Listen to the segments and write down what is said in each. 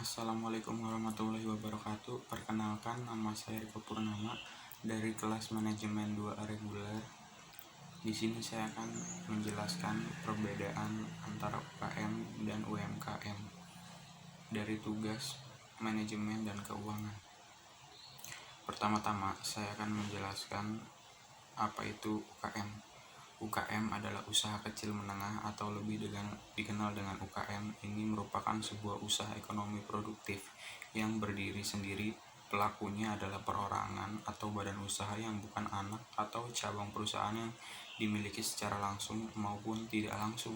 Assalamualaikum warahmatullahi wabarakatuh. Perkenalkan, nama saya Riko Purnama dari kelas manajemen 2A reguler. Di sini saya akan menjelaskan perbedaan antara UKM dan UMKM dari tugas manajemen dan keuangan. Pertama-tama, saya akan menjelaskan apa itu UKM. UKM adalah usaha kecil menengah atau lebih dikenal dengan UKM. Ini merupakan sebuah usaha ekonomi produktif yang berdiri sendiri. Pelakunya adalah perorangan atau badan usaha yang bukan anak atau cabang perusahaan yang dimiliki secara langsung maupun tidak langsung.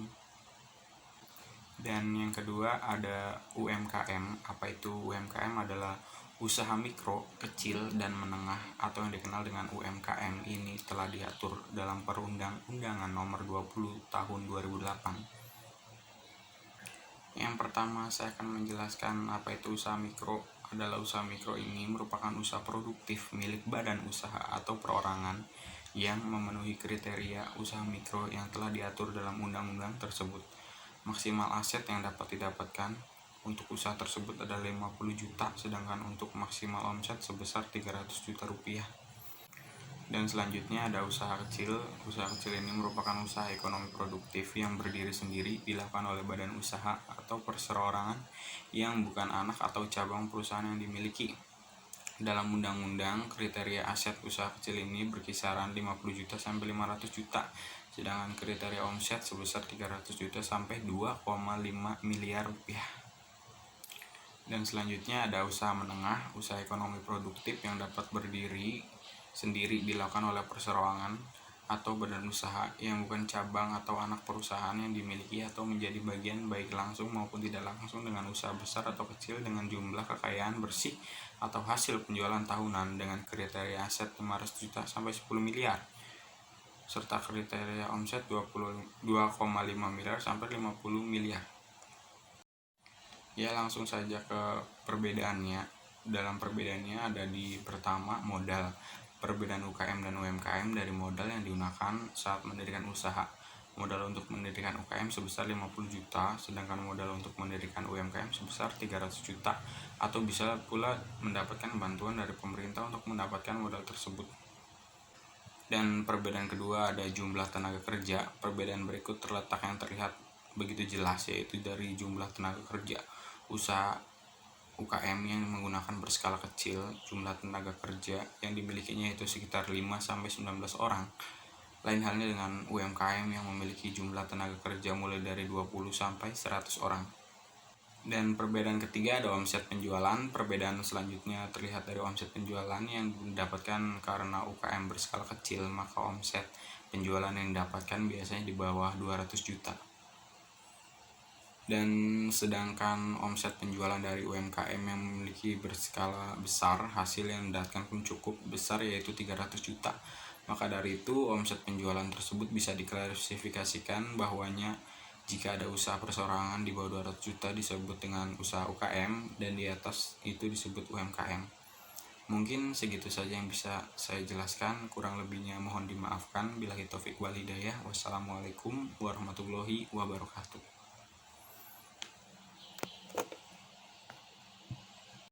Dan yang kedua ada UMKM. Apa itu UMKM? Adalah usaha mikro, kecil, dan menengah atau yang dikenal dengan UMKM. Ini telah diatur dalam Perundang-undangan Nomor 20 Tahun 2008. Yang pertama saya akan menjelaskan apa itu usaha mikro. Adalah usaha mikro ini merupakan usaha produktif milik badan usaha atau perorangan yang memenuhi kriteria usaha mikro yang telah diatur dalam undang-undang tersebut. Maksimal aset yang dapat didapatkan untuk usaha tersebut adalah 50 juta, sedangkan untuk maksimal omset sebesar 300 juta rupiah. Dan selanjutnya ada usaha kecil. Usaha kecil ini merupakan usaha ekonomi produktif yang berdiri sendiri, dilakukan oleh badan usaha atau perserorangan yang bukan anak atau cabang perusahaan yang dimiliki. Dalam undang-undang, kriteria aset usaha kecil ini berkisaran 50 juta sampai 500 juta, sedangkan kriteria omset sebesar 300 juta sampai 2,5 miliar rupiah. Dan selanjutnya ada usaha menengah. Usaha ekonomi produktif yang dapat berdiri sendiri, dilakukan oleh perserorangan atau badan usaha yang bukan cabang atau anak perusahaan yang dimiliki atau menjadi bagian baik langsung maupun tidak langsung dengan usaha besar atau kecil dengan jumlah kekayaan bersih atau hasil penjualan tahunan dengan kriteria aset 500 juta sampai 10 miliar serta kriteria omset 2,5 miliar sampai 50 miliar. Ya, langsung saja ke perbedaannya. Dalam perbedaannya ada di pertama modal. Perbedaan UKM dan UMKM dari modal yang digunakan saat mendirikan usaha. Modal untuk mendirikan UKM sebesar 50 juta, sedangkan modal untuk mendirikan UMKM sebesar 300 juta, atau bisa pula mendapatkan bantuan dari pemerintah untuk mendapatkan modal tersebut. Dan perbedaan kedua ada jumlah tenaga kerja. Perbedaan berikut terletak yang terlihat begitu jelas, yaitu dari jumlah tenaga kerja. Usaha UKM yang menggunakan berskala kecil, jumlah tenaga kerja yang dimilikinya itu sekitar 5-19 orang. Lain halnya dengan UMKM yang memiliki jumlah tenaga kerja mulai dari 20-100 orang. Dan perbedaan ketiga ada omset penjualan. Perbedaan selanjutnya terlihat dari omset penjualan yang didapatkan karena UKM berskala kecil, maka omset penjualan yang didapatkan biasanya di bawah 200 juta. Dan sedangkan omset penjualan dari UMKM yang memiliki berskala besar, hasil yang didapatkan pun cukup besar, yaitu 300 juta. Maka dari itu omset penjualan tersebut bisa diklasifikasikan bahwanya jika ada usaha perseorangan di bawah 200 juta disebut dengan usaha UKM, dan di atas itu disebut UMKM. Mungkin segitu saja yang bisa saya jelaskan, kurang lebihnya mohon dimaafkan. Billahi taufik wal hidayah. Wassalamualaikum warahmatullahi wabarakatuh.